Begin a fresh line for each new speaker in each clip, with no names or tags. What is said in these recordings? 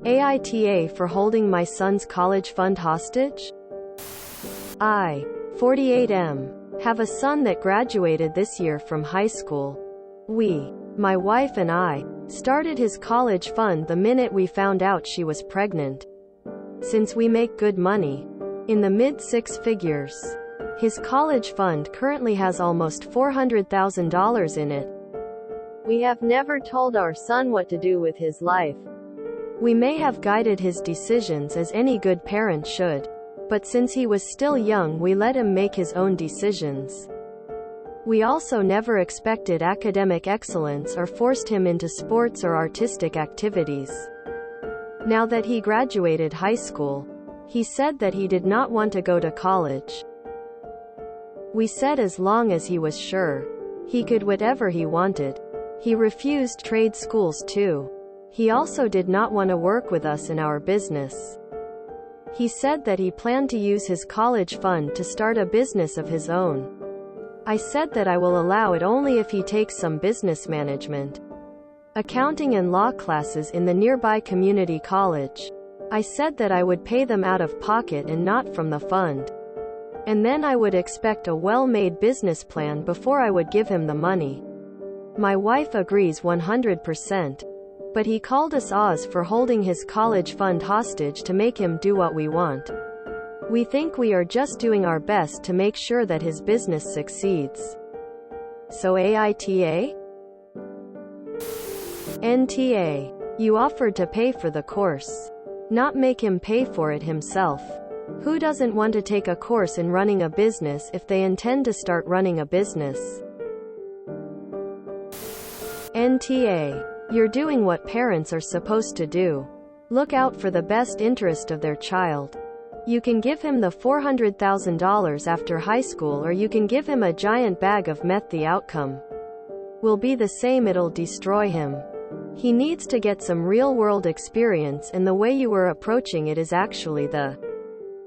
AITA for holding my son's college fund hostage? I, 48M, have a son that graduated this year from high school. We, my wife and I, started his college fund the minute we found out she was pregnant. Since we make good money, in the mid-six figures, his college fund currently has almost $400,000 in it. We have never told our son what to do with his life. We may have guided his decisions as any good parent should, but since he was still young we let him make his own decisions. We also never expected academic excellence or forced him into sports or artistic activities. Now that he graduated high school, he said that he did not want to go to college. We said as long as he was sure he could whatever he wanted. He refused trade schools too. He also did not want to work with us in our business. He said that he planned to use his college fund to start a business of his own. I said that I will allow it only if he takes some business management, accounting and law classes in the nearby community college. I said that I would pay them out of pocket and not from the fund. And then I would expect a well-made business plan before I would give him the money. My wife agrees 100%. But he called us Oz for holding his college fund hostage to make him do what we want. We think we are just doing our best to make sure that his business succeeds. So AITA? NTA. You offered to pay for the course, not make him pay for it himself. Who doesn't want to take a course in running a business if they intend to start running a business? NTA. You're doing what parents are supposed to do. Look out for the best interest of their child. You can give him the $400,000 after high school, or you can give him a giant bag of meth. The outcome will be the same. It'll destroy him. He needs to get some real-world experience, and the way you were approaching it is actually the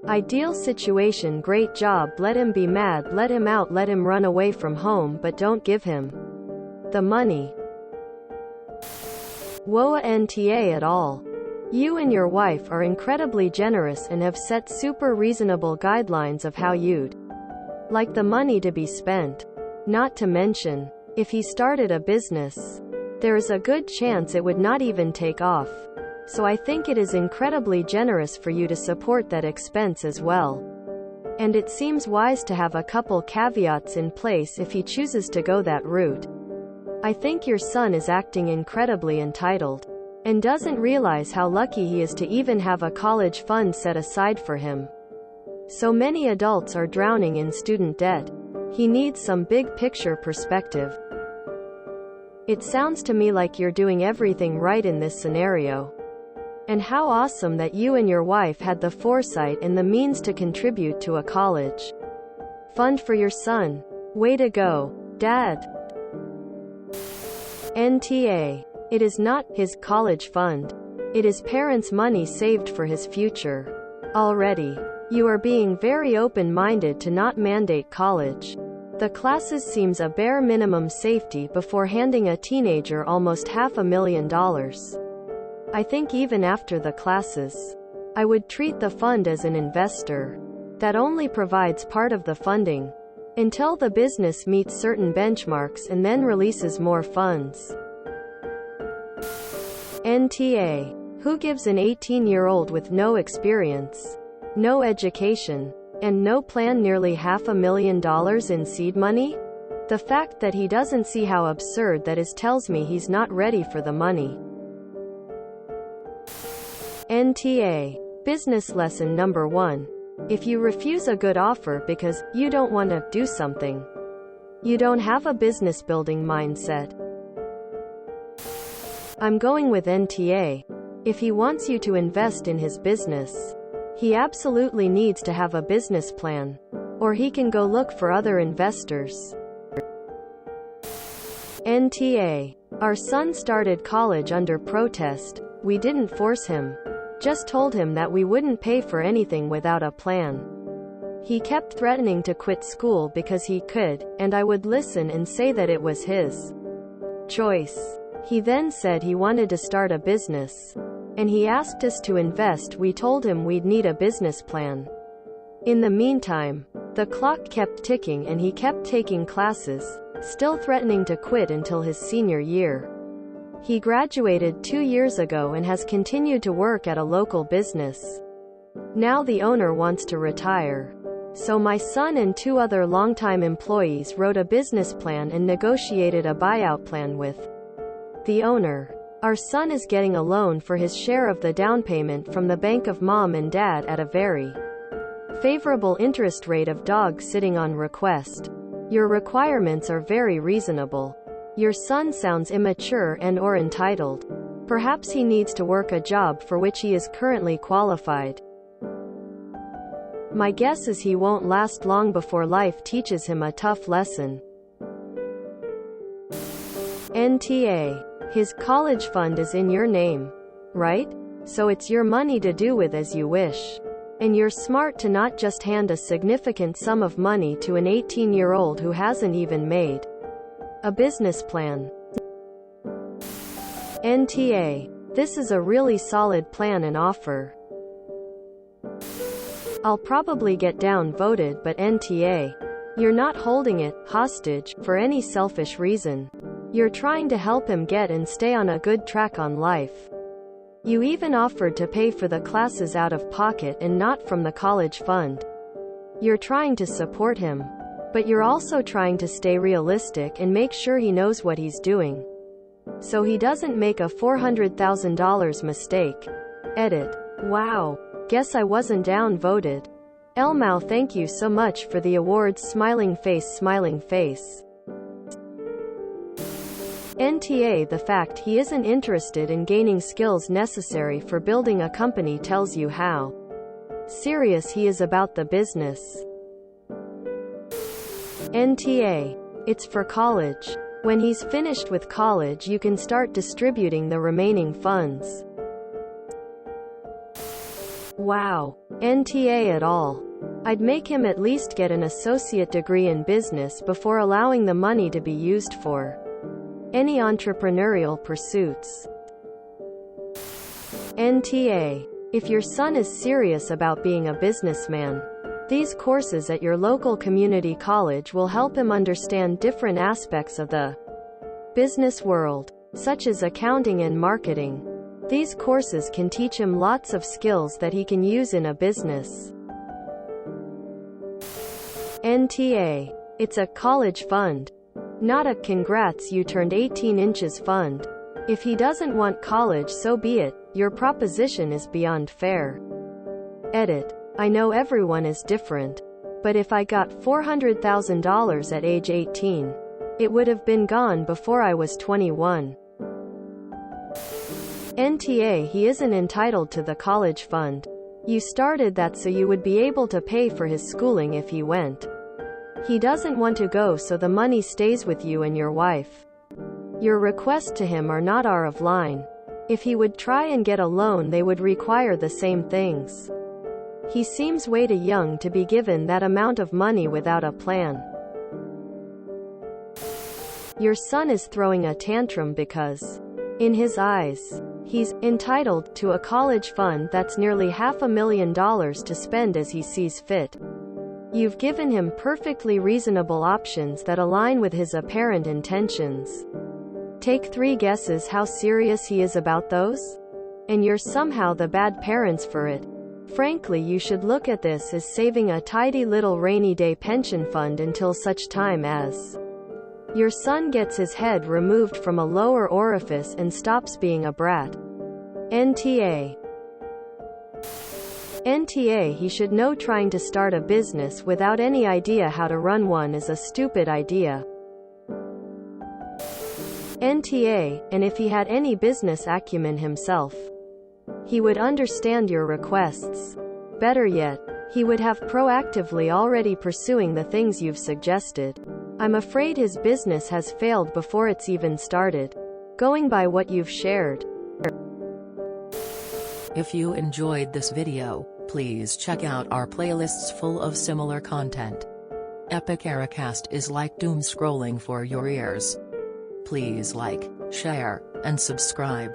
ideal situation. Great job. Let him be mad, let him out, let him run away from home, but don't give him the money. Woa NTA at all. You and your wife are incredibly generous and have set super reasonable guidelines of how you'd like the money to be spent. Not to mention, if he started a business, there is a good chance it would not even take off. So I think it is incredibly generous for you to support that expense as well. And it seems wise to have a couple caveats in place if he chooses to go that route. I think your son is acting incredibly entitled, and doesn't realize how lucky he is to even have a college fund set aside for him. So many adults are drowning in student debt. He needs some big picture perspective. It sounds to me like you're doing everything right in this scenario. And how awesome that you and your wife had the foresight and the means to contribute to a college fund for your son. Way to go, Dad. NTA. It is not his college fund. It is parents' money saved for his future. Already, you are being very open-minded to not mandate college. The classes seems a bare minimum safety before handing a teenager almost $500,000. I think even after the classes, I would treat the fund as an investor that only provides part of the funding until the business meets certain benchmarks and then releases more funds. NTA. Who gives an 18-year-old with no experience, no education, and no plan nearly $500,000 in seed money? The fact that he doesn't see how absurd that is tells me he's not ready for the money. NTA. Business lesson number 1. If you refuse a good offer because you don't want to do something, you don't have a business building mindset. I'm going with NTA. If he wants you to invest in his business, he absolutely needs to have a business plan, or he can go look for other investors. NTA. Our son started college under protest. We didn't force him. Just told him that we wouldn't pay for anything without a plan. He kept threatening to quit school because he could, and I would listen and say that it was his choice. He then said he wanted to start a business. and he asked us to invest. We told him we'd need a business plan. In the meantime, the clock kept ticking and he kept taking classes, still threatening to quit until his senior year. He graduated 2 years ago and has continued to work at a local business. Now the owner wants to retire. So my son and 2 other longtime employees wrote a business plan and negotiated a buyout plan with the owner. Our son is getting a loan for his share of the down payment from the bank of mom and dad at a very favorable interest rate of dog sitting on request. Your requirements are very reasonable. Your son sounds immature and/or entitled. Perhaps he needs to work a job for which he is currently qualified. My guess is he won't last long before life teaches him a tough lesson. NTA. His college fund is in your name, right? So it's your money to do with as you wish. And you're smart to not just hand a significant sum of money to an 18-year-old who hasn't even made a business plan. NTA. This is a really solid plan and offer. I'll probably get downvoted, but NTA. You're not holding it hostage for any selfish reason. You're trying to help him get and stay on a good track on life. You even offered to pay for the classes out of pocket and not from the college fund. You're trying to support him. But you're also trying to stay realistic and make sure he knows what he's doing, so he doesn't make a $400,000 mistake. Edit. Wow. Guess I wasn't downvoted. Elmau, thank you so much for the awards. Smiling face, smiling face. NTA. The fact he isn't interested in gaining skills necessary for building a company tells you how serious he is about the business. NTA. It's for college. When he's finished with college, you can start distributing the remaining funds. Wow. NTA at all. I'd make him at least get an associate degree in business before allowing the money to be used for any entrepreneurial pursuits. NTA. If your son is serious about being a businessman, these courses at your local community college will help him understand different aspects of the business world, such as accounting and marketing. These courses can teach him lots of skills that he can use in a business. NTA. It's a college fund, not a congrats you turned 18 inches fund. If he doesn't want college, so be it. Your proposition is beyond fair. Edit. I know everyone is different, but if I got $400,000 at age 18, it would have been gone before I was 21. NTA. He isn't entitled to the college fund. You started that so you would be able to pay for his schooling if he went. He doesn't want to go, so the money stays with you and your wife. Your requests to him are not out of line. If he would try and get a loan, they would require the same things. He seems way too young to be given that amount of money without a plan. Your son is throwing a tantrum because, in his eyes, he's entitled to a college fund that's nearly $500,000 to spend as he sees fit. You've given him perfectly reasonable options that align with his apparent intentions. Take 3 guesses how serious he is about those? And you're somehow the bad parents for it. Frankly, you should look at this as saving a tidy little rainy day pension fund until such time as your son gets his head removed from a lower orifice and stops being a brat. NTA. NTA. He should know trying to start a business without any idea how to run one is a stupid idea. NTA. And if he had any business acumen himself, he would understand your requests. Better yet, he would have proactively already pursuing the things you've suggested. I'm afraid his business has failed before it's even started, going by what you've shared.
If you enjoyed this video, please check out our playlists full of similar content. AmITheAsshole is like doom scrolling for your ears. Please like, share, and subscribe.